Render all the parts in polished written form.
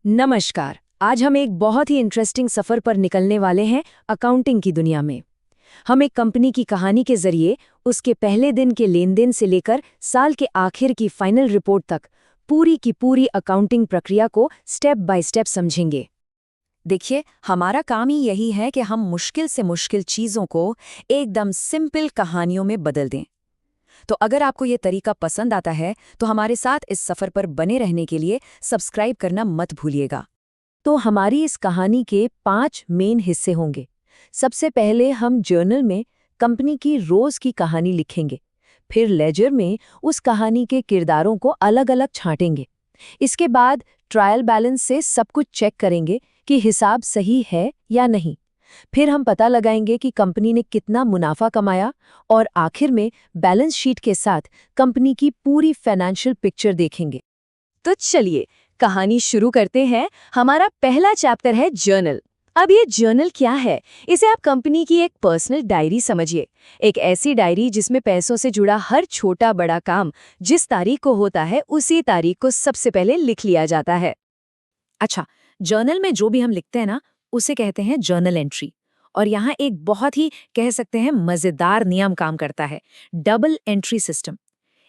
नमस्कार। आज हम एक बहुत ही इंटरेस्टिंग सफर पर निकलने वाले हैं अकाउंटिंग की दुनिया में। हम एक कंपनी की कहानी के जरिए उसके पहले दिन के लेन-देन से लेकर साल के आखिर की फाइनल रिपोर्ट तक पूरी की पूरी अकाउंटिंग प्रक्रिया को स्टेप बाय स्टेप समझेंगे। देखिए, हमारा काम ही यही है कि हम मुश्किल से मुश्किल चीज़ों को एकदम सिंपल कहानियों में बदल दें। तो अगर आपको ये तरीका पसंद आता है तो हमारे साथ इस सफ़र पर बने रहने के लिए सब्सक्राइब करना मत भूलिएगा। तो हमारी इस कहानी के 5 मेन हिस्से होंगे। सबसे पहले हम जर्नल में कंपनी की रोज की कहानी लिखेंगे। फिर लेजर में उस कहानी के किरदारों को अलग-अलग छांटेंगे। इसके बाद ट्रायल बैलेंस से सब कुछ चेक करेंगे कि हिसाब सही है या नहीं। फिर हम पता लगाएंगे कि कंपनी ने कितना मुनाफा कमाया और आखिर में बैलेंस शीट के साथ कंपनी की पूरी फाइनेंशियल पिक्चर देखेंगे। तो चलिए, कहानी शुरू करते हैं। हमारा पहला चैप्टर है जर्नल। अब ये जर्नल क्या है? इसे आप कंपनी की एक पर्सनल डायरी समझिए। एक ऐसी डायरी जिसमें पैसों से जुड़ा हर छोटा बड़ा काम जिस तारीख को होता है उसी तारीख को सबसे पहले लिख लिया जाता है। अच्छा, जर्नल में जो भी हम लिखते हैं ना, उसे कहते हैं जर्नल एंट्री। और यहाँ एक बहुत ही कह सकते हैं मजेदार नियम काम करता है, डबल एंट्री सिस्टम।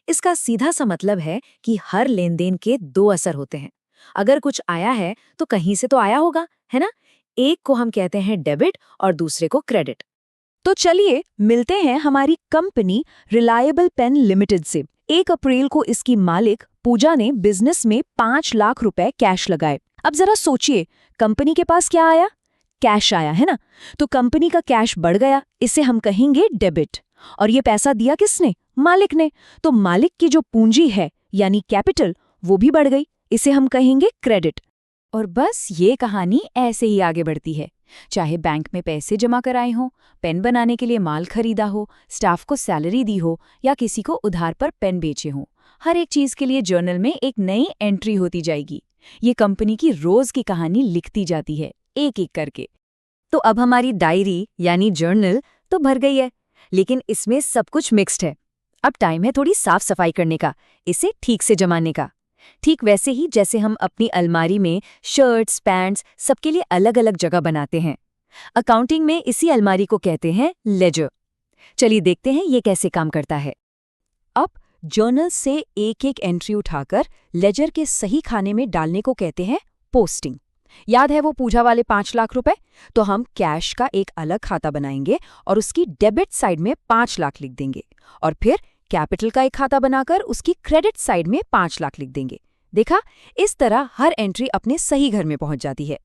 इसका सीधा सा मतलब है कि हर लेनदेन के दो असर होते हैं। अगर कुछ आया है तो कहीं से तो आया होगा, है ना? एक को हम कहते हैं डेबिट और दूसरे को क्रेडिट। तो चलिए मिलते हैं हमारी कंपनी रिलायबल पेन लिमिटेड से। 1 अप्रैल को इसकी मालिक पूजा ने बिजनेस में 5 लाख रुपए कैश लगाए। अब जरा सोचिए, कंपनी के पास क्या आया? कैश आया, है ना? तो कंपनी का कैश बढ़ गया, इसे हम कहेंगे डेबिट। और ये पैसा दिया किसने? मालिक ने। तो मालिक की जो पूंजी है यानी कैपिटल, वो भी बढ़ गई, इसे हम कहेंगे क्रेडिट। और बस ये कहानी ऐसे ही आगे बढ़ती है। चाहे बैंक में पैसे जमा कराए हों, पेन बनाने के लिए माल खरीदा हो, स्टाफ को सैलरी दी हो या किसी को उधार पर पेन बेचे हों, हर एक चीज के लिए जर्नल में एक नई एंट्री होती जाएगी। ये कंपनी की रोज की कहानी लिखती जाती है, एक एक करके। तो अब हमारी डायरी यानी जर्नल तो भर गई है, लेकिन इसमें सब कुछ मिक्स्ड है। अब टाइम है थोड़ी साफ सफाई करने का, इसे ठीक से जमाने का। ठीक वैसे ही जैसे हम अपनी अलमारी में शर्ट्स, पैंट्स सबके लिए अलग अलग जगह बनाते हैं। अकाउंटिंग में इसी अलमारी को कहते हैं लेजर। चलिए देखते हैं ये कैसे काम करता है। अब जर्नल से एक एक एंट्री उठाकर लेजर के सही खाने में डालने को कहते हैं पोस्टिंग। याद है वो पूजा वाले 5 लाख रुपए? तो हम कैश का एक अलग खाता बनाएंगे और उसकी डेबिट साइड में 5 लाख लिख देंगे, और फिर कैपिटल का एक खाता बनाकर उसकी क्रेडिट साइड में 5 लाख लिख देंगे। देखा, इस तरह हर एंट्री अपने सही घर में पहुंच जाती है।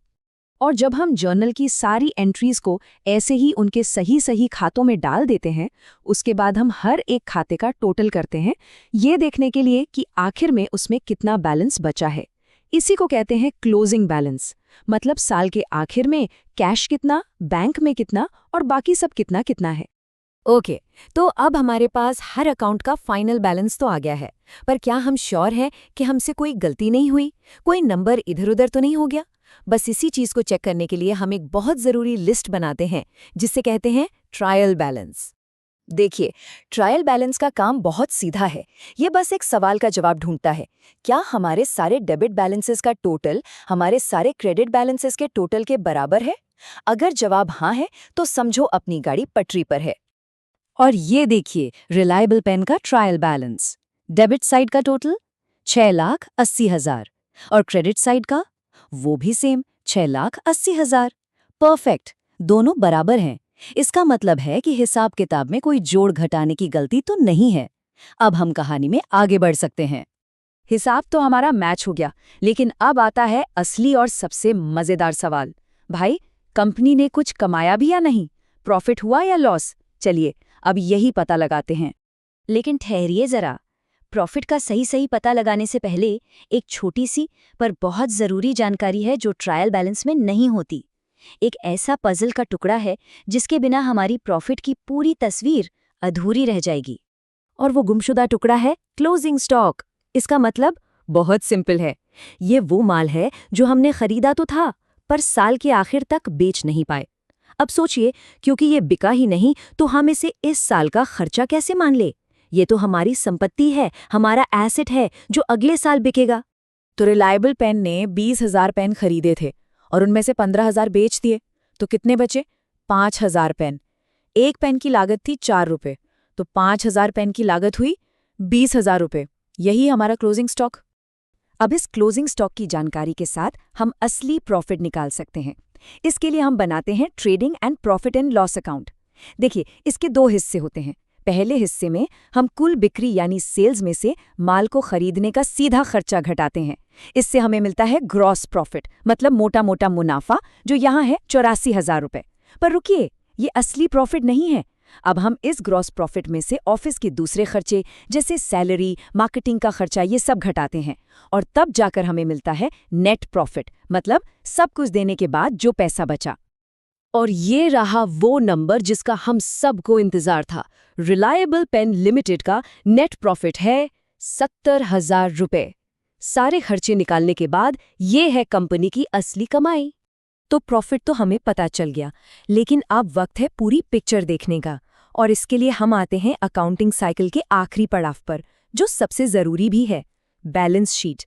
और जब हम जर्नल की सारी एंट्रीज को ऐसे ही उनके सही सही खातों में डाल देते हैं, उसके बाद हम हर एक खाते का टोटल करते हैं, ये देखने के लिए कि आखिर में उसमें कितना बैलेंस बचा है। इसी को कहते हैं क्लोजिंग बैलेंस। मतलब साल के आखिर में कैश कितना, बैंक में कितना और बाकी सब कितना कितना है। ओके, तो अब हमारे पास हर अकाउंट का फाइनल बैलेंस तो आ गया है, पर क्या हम श्योर हैं कि हमसे कोई गलती नहीं हुई, कोई नंबर इधर उधर तो नहीं हो गया? बस इसी चीज को चेक करने के लिए हम एक बहुत जरूरी लिस्ट बनाते हैं, जिसे कहते हैं ट्रायल बैलेंस। देखिए, ट्रायल बैलेंस का काम बहुत सीधा है। ये बस एक सवाल का जवाब ढूंढता है, क्या हमारे सारे डेबिट बैलेंसेस का टोटल हमारे सारे क्रेडिट बैलेंसेस के टोटल के बराबर है? अगर जवाब हाँ है तो समझो अपनी गाड़ी पटरी पर है। और ये देखिए रिलायबल पेन का ट्रायल बैलेंस। डेबिट साइड का टोटल 6,80,000 और क्रेडिट साइड का वो भी सेम 6,80,000। परफेक्ट, दोनों बराबर हैं। इसका मतलब है कि हिसाब किताब में कोई जोड़ घटाने की गलती तो नहीं है। अब हम कहानी में आगे बढ़ सकते हैं। हिसाब तो हमारा मैच हो गया, लेकिन अब आता है असली और सबसे मजेदार सवाल। भाई, कंपनी ने कुछ कमाया भी या नहीं? प्रॉफिट हुआ या लॉस? चलिए अब यही पता लगाते हैं। लेकिन ठहरिए जरा, प्रॉफिट का सही सही पता लगाने से पहले एक छोटी सी पर बहुत जरूरी जानकारी है जो ट्रायल बैलेंस में नहीं होती। एक ऐसा पजल का टुकड़ा है जिसके बिना हमारी प्रॉफिट की पूरी तस्वीर अधूरी रह जाएगी। और वो गुमशुदा टुकड़ा है क्लोजिंग स्टॉक। इसका मतलब बहुत सिंपल है, ये वो माल है जो हमने खरीदा तो था पर साल के आखिर तक बेच नहीं पाए। अब सोचिए, क्योंकि ये बिका ही नहीं तो हम इसे इस साल का खर्चा कैसे मान ले? ये तो हमारी संपत्ति है, हमारा एसेट है जो अगले साल बिकेगा। तो रिलायबल पेन ने 20,000 पेन खरीदे थे और उनमें से 15,000 बेच दिए, तो कितने बचे? 5,000 पेन। एक पेन की लागत थी 4 रुपये, तो 5,000 पेन की लागत हुई 20,000 रुपये। यही हमारा क्लोजिंग स्टॉक। अब इस क्लोजिंग स्टॉक की जानकारी के साथ हम असली प्रॉफिट निकाल सकते हैं। इसके लिए हम बनाते हैं trading and profit and loss account. देखिए, इसके 2 हिस्से होते हैं। पहले हिस्से में हम कुल बिक्री यानी सेल्स में से माल को खरीदने का सीधा खर्चा घटाते हैं। इससे हमें मिलता है ग्रॉस प्रॉफिट, मतलब मोटा मोटा मुनाफा, जो यहाँ है 84,000 रुपये। पर रुकिए, ये असली प्रॉफिट नहीं है। अब हम इस ग्रॉस प्रॉफिट में से ऑफिस के दूसरे खर्चे जैसे सैलरी, मार्केटिंग का खर्चा, ये सब घटाते हैं और तब जाकर हमें मिलता है नेट प्रॉफिट, मतलब सब कुछ देने के बाद जो पैसा बचा। और ये रहा वो नंबर जिसका हम सबको इंतजार था। रिलायबल पेन लिमिटेड का नेट प्रॉफिट है 70,000 रुपये। सारे खर्चे निकालने के बाद ये है कंपनी की असली कमाई। तो प्रॉफिट तो हमें पता चल गया, लेकिन अब वक्त है पूरी पिक्चर देखने का। और इसके लिए हम आते हैं अकाउंटिंग साइकिल के आखिरी पड़ाव पर, जो सबसे जरूरी भी है, बैलेंस शीट।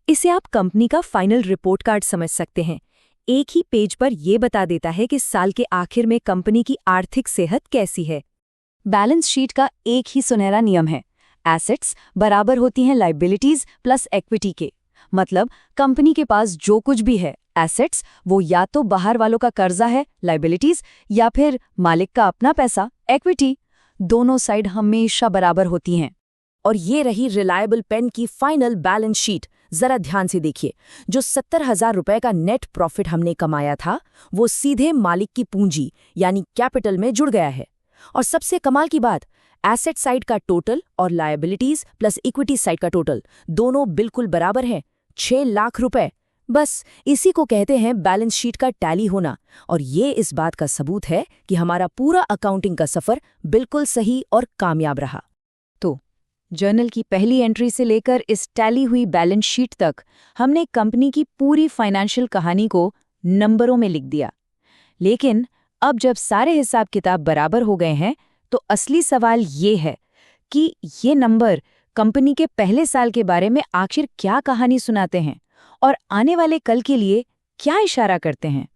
इसे आप कंपनी का फाइनल रिपोर्ट कार्ड समझ सकते हैं। एक ही पेज पर यह बता देता है कि साल के आखिर में कंपनी की आर्थिक सेहत कैसी है। बैलेंस शीट का एक ही सुनहरा नियम है, एसेट्स बराबर होती हैं लायबिलिटीज प्लस इक्विटी के। मतलब कंपनी के पास जो कुछ भी है एसेट्स, वो या तो बाहर वालों का कर्जा है लायबिलिटीज, या फिर मालिक का अपना पैसा इक्विटी। दोनों साइड हमेशा बराबर होती हैं। और ये रही रिलायबल पेन की फाइनल बैलेंस शीट। जरा ध्यान से देखिए, जो 70,000 रुपए का नेट प्रॉफिट हमने कमाया था, वो सीधे मालिक की पूंजी यानी कैपिटल में जुड़ गया है। और सबसे कमाल की बात, एसेट साइड का टोटल और लायबिलिटीज प्लस इक्विटी साइड का टोटल दोनों बिल्कुल बराबर हैं, 6 लाख रुपए। बस इसी को कहते हैं बैलेंस शीट का टैली होना। और ये इस बात का सबूत है कि हमारा पूरा अकाउंटिंग का सफर बिल्कुल सही और कामयाब रहा। तो जर्नल की पहली एंट्री से लेकर इस टैली हुई बैलेंस शीट तक हमने कंपनी की पूरी फाइनेंशियल कहानी को नंबरों में लिख दिया। लेकिन अब जब सारे हिसाब किताब बराबर हो गए हैं, तो असली सवाल ये है कि ये नंबर कंपनी के पहले साल के बारे में आखिर क्या कहानी सुनाते हैं और आने वाले कल के लिए क्या इशारा करते हैं।